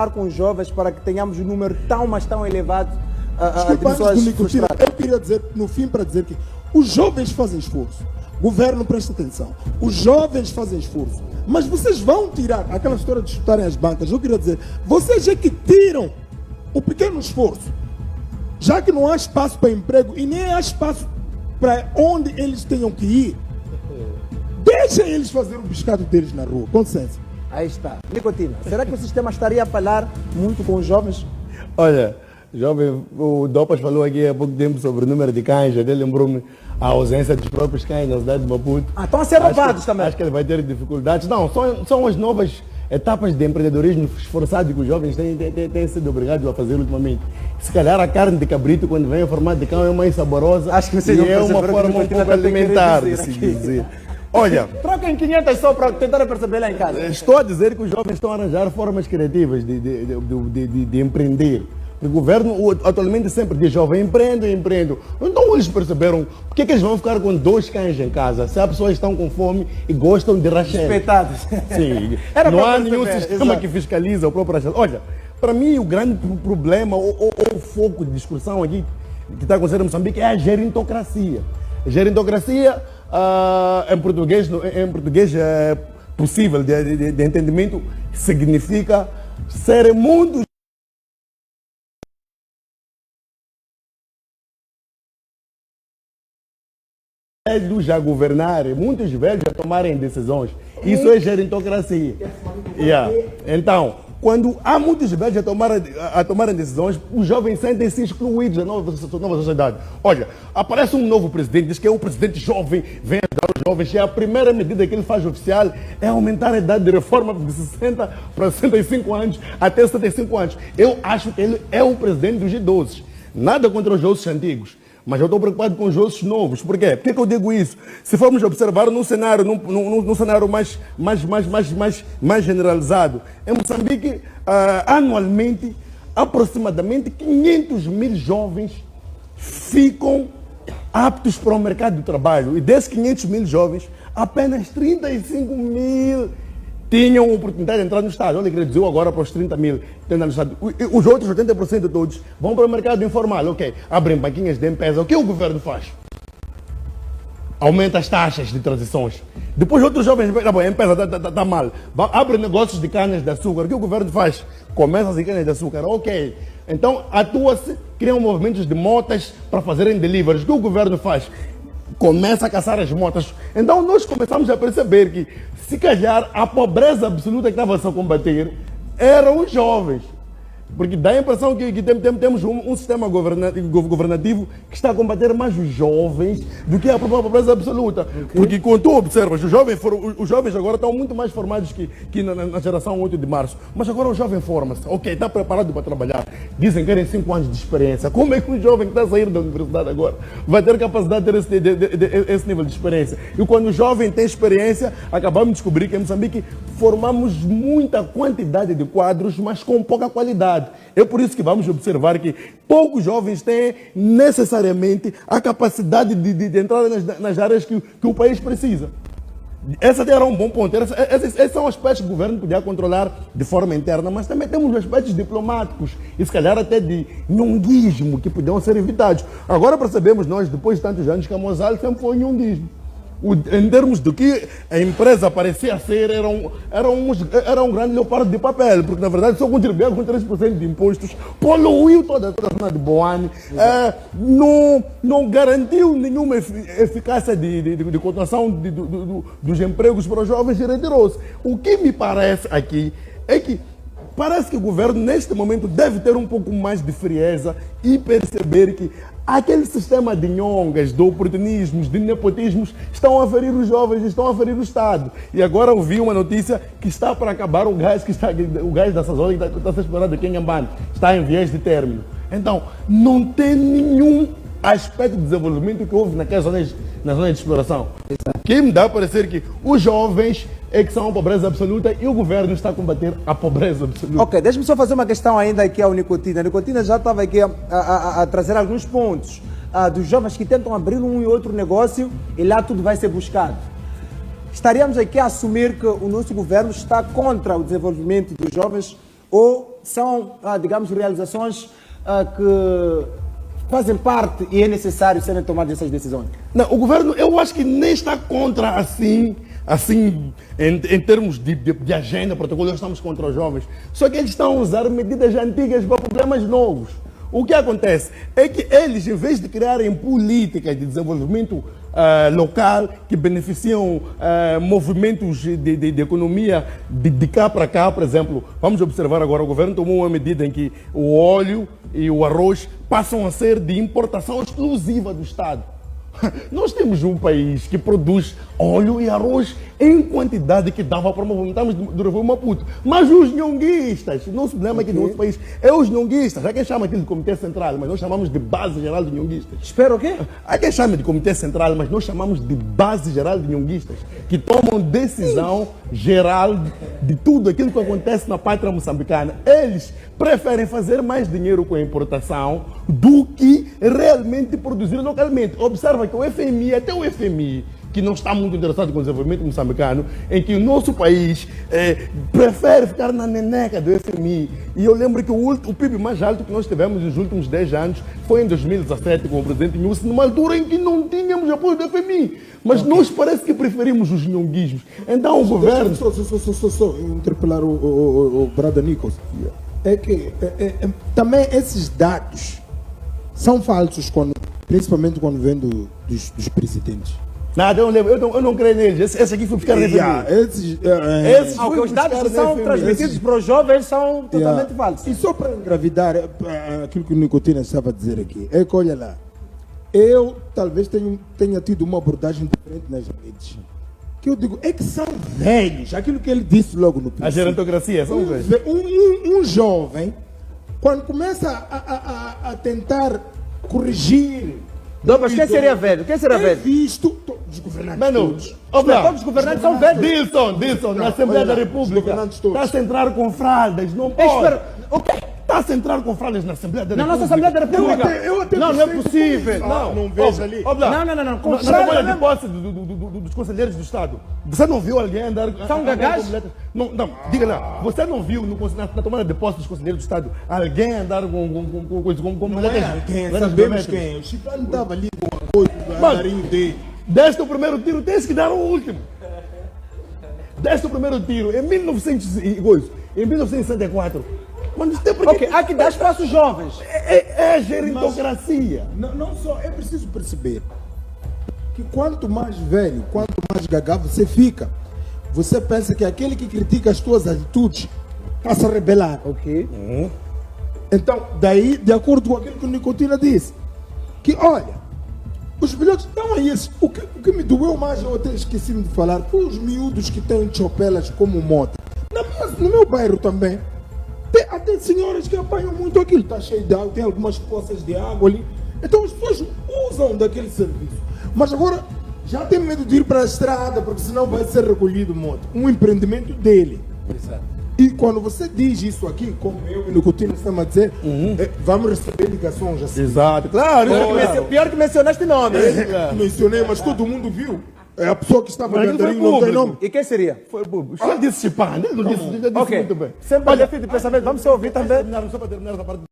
com os jovens para que tenhamos um número tão, mas tão elevado de Desculpa, pessoas antes do frustradas? eu queria dizer, no fim, para dizer que os jovens fazem esforço. O governo presta atenção. Os jovens fazem esforço. Mas vocês vão tirar aquela história de chutarem as bancas. Eu queria dizer, vocês é que tiram o pequeno esforço. Já que não há espaço para emprego e nem há espaço para onde eles tenham que ir, deixem eles fazer o biscado deles na rua. Com licença. Aí está. Nicotina, será que o sistema estaria a falhar muito com os jovens? Olha, jovem, o Dopas falou aqui há pouco tempo sobre o número de cães, até lembrou-me a ausência dos próprios cães na cidade de Maputo. Ah, estão a ser roubados também. Acho que ele vai ter dificuldades. Não, são as novas etapas de empreendedorismo esforçado que os jovens têm sido obrigados a fazer ultimamente. Se calhar a carne de cabrito, quando vem em formato de cão, é mais saborosa. Acho que vocês e não é uma perceberam forma um que pouco Nicotina alimentar tem de que se dizer aqui. dizer. Olha, Troquem 500 só para tentar perceber lá em casa. estou a dizer que os jovens estão a arranjar formas criativas de empreender. O governo atualmente sempre diz, jovem, empreendo. Então eles perceberam, por que eles vão ficar com 2 cães em casa? Se as pessoas estão com fome e gostam de rachar. Respeitados. Sim, Era não para há perceber, nenhum sistema exato. que fiscaliza o próprio rachar. Olha, para mim o grande problema, ou o foco de discussão aqui, que está acontecendo em Moçambique, é a gerontocracia. Gerontocracia, em português possível de entendimento, significa ser muito velhos a governar, muitos velhos a tomarem decisões. Isso é gerontocracia. Yeah. Então, quando há muitos velhos a tomarem decisões, os jovens sentem-se excluídos da nova sociedade. Olha, aparece um novo presidente, diz que é um presidente jovem, vem ajudar os jovens, e a primeira medida que ele faz oficial é aumentar a idade de reforma de 60 para 65 anos, até 75 anos. Eu acho que ele é o presidente dos idosos. Nada contra os idosos antigos. Mas eu estou preocupado com os ossos novos. Por quê? Por que eu digo isso? Se formos observar num cenário mais generalizado, em Moçambique, anualmente, aproximadamente 500 mil jovens ficam aptos para o mercado de trabalho. E desses 500 mil jovens, apenas 35 mil tinham oportunidade de entrar no Estado. Olha que reduziu agora para os 30 mil que estão no Estado. Os outros 80% de todos vão para o mercado informal. Ok, abrem banquinhas de empresa. O que o governo faz? Aumenta as taxas de transições. Depois outros jovens, a empresa está mal. Abre negócios de canas de açúcar. O que o governo faz? Começa as canas de açúcar. Ok. Então atua-se, criam movimentos de motas para fazerem deliveries. O que o governo faz? Começa a caçar as motas. Então nós começamos a perceber que, se calhar, a pobreza absoluta que estava a combater eram os jovens. Porque dá a impressão que temos um sistema governativo que está a combater mais os jovens do que a própria pobreza absoluta. Okay. Porque quando tu observas, os jovens agora estão muito mais formados que na geração 8 de março. Mas agora o jovem forma-se. Ok, está preparado para trabalhar. Dizem que querem 5 anos de experiência. Como é que um jovem que está a sair da universidade agora vai ter capacidade de ter esse nível de experiência? E quando o jovem tem experiência, acabamos de descobrir que em Moçambique formamos muita quantidade de quadros, mas com pouca qualidade. É por isso que vamos observar que poucos jovens têm necessariamente a capacidade de entrar nas áreas que o país precisa. Esse era um bom ponto. Esses são aspectos que o governo podia controlar de forma interna, mas também temos aspectos diplomáticos e se calhar até de nhonguismo que podiam ser evitados. Agora percebemos nós, depois de tantos anos, que a Mozal sempre foi nhonguismo. Em termos do que a empresa parecia ser, era um grande leopardo de papel, porque na verdade só contribuía com 3% de impostos, poluiu toda a zona de Boane, não garantiu nenhuma eficácia de contação dos empregos para os jovens e retirou-se. O que me parece aqui é que parece que o governo neste momento deve ter um pouco mais de frieza e perceber que aquele sistema de nhongas, de oportunismos, de nepotismos, estão a ferir os jovens, estão a ferir o Estado. E agora ouvi uma notícia que está para acabar o gás da Sazona que está a ser explorado aqui em Ambane. Está em viés de término. Então, não tem nenhum aspecto de desenvolvimento que houve naquelas zonas, na zona de exploração. O que me dá a parecer que os jovens é que são a pobreza absoluta e o governo está a combater a pobreza absoluta. Ok, deixa-me só fazer uma questão ainda aqui ao Nicotina. A Nicotina já estava aqui a trazer alguns pontos dos jovens que tentam abrir um e outro negócio e lá tudo vai ser buscado. Estaríamos aqui a assumir que o nosso governo está contra o desenvolvimento dos jovens ou são, digamos, realizações que fazem parte e é necessário serem tomadas essas decisões? Não, o governo, eu acho que nem está contra assim em termos de agenda, protocolo, nós estamos contra os jovens. Só que eles estão a usar medidas antigas para problemas novos. O que acontece é que eles, em vez de criarem políticas de desenvolvimento local que beneficiam movimentos de economia de cá para cá, por exemplo, vamos observar agora, o governo tomou uma medida em que o óleo e o arroz passam a ser de importação exclusiva do Estado. Nós temos um país que produz óleo e arroz em quantidade que dava para movimentarmos do Rio Maputo. Mas os nhonguistas, o nosso problema aqui no nosso país é os nhonguistas. Há quem chama aquilo de Comitê Central, mas nós chamamos de Base Geral de Nhonguistas. Espera o quê? Há quem chama de Comitê Central, mas nós chamamos de Base Geral de Nhonguistas, que tomam decisão geral de tudo aquilo que acontece na pátria moçambicana. Eles preferem fazer mais dinheiro com a importação do que realmente produzir localmente. Observa que o FMI, até o FMI, que não está muito interessado com o desenvolvimento moçambicano, em que o nosso país prefere ficar na neneca do FMI. E eu lembro que o PIB mais alto que nós tivemos nos últimos 10 anos foi em 2017, com o presidente Nussi, numa altura em que não tínhamos apoio do FMI. Mas nós parece que preferimos os nhonguismos. Então o governo... Só interpelar o Brada Nichols. É que também esses dados são falsos, principalmente quando vêm dos presidentes. Nada, eu não creio neles. Esse aqui foi buscar no FMI. Os dados que são transmitidos para os jovens são totalmente falsos. E só para engravidar, aquilo que o Nicotina estava a dizer aqui, é que olha lá, eu talvez tenha tido uma abordagem diferente nas redes. Que eu digo, é que são velhos, aquilo que ele disse logo no princípio. A gerontocracia, são velhos. Um jovem, quando começa a tentar corrigir... Não, mas quem seria velho? Quem seria velho? Visto todos os governantes todos. Todos os governantes são velhos. Dilson, na Assembleia da República, está a entrar com fraldas, não pode. Espera, o quê? Está a entrar com fraldas na Assembleia da Na República. nossa Assembleia da República. Eu até Não é possível. Não vejo ali. Não. Com Na fralda tomada de mesmo. posse dos conselheiros do Estado, você não viu alguém andar... São gagás? Não, diga lá, você não viu na tomada de posse dos conselheiros do Estado alguém andar com Sabemos quem. O Chicano estava ali com o apoio do andarinho dele. Deste o primeiro tiro, tens que dar o último. Deste o primeiro tiro, em 1964. Ok, há que dar espaço aos jovens. É a gerontocracia. Não só, é preciso perceber que quanto mais velho, quanto mais gagá você fica, você pensa que aquele que critica as tuas atitudes está se a rebelar. Ok. Então, daí, de acordo com aquilo que o Nicotina disse, que olha, os bilhetes estão aí. O que me doeu mais, eu até esqueci-me de falar, foi os miúdos que têm chopelas como moto. No meu bairro também. Tem até senhoras que apanham muito aquilo, está cheio de água, tem algumas poças de água ali. Então as pessoas usam daquele serviço. Mas agora já tem medo de ir para a estrada, porque senão vai ser recolhido moto. Um empreendimento dele. Exato. E quando você diz isso aqui, como eu e o Nicotina estamos a dizer, vamos receber ligações assim. Exato, claro. Pior que mencionaste nome. Mencionei, mas todo mundo viu. É a pessoa que estava Mas ganhando aquilo não foi tem nome. E quem seria? Foi bobo. Já disse Chipane, ele não disse, já disse Ok. muito bem. Sempre defeito de pensamento. Vamos ouvir também. Só para terminar essa parte.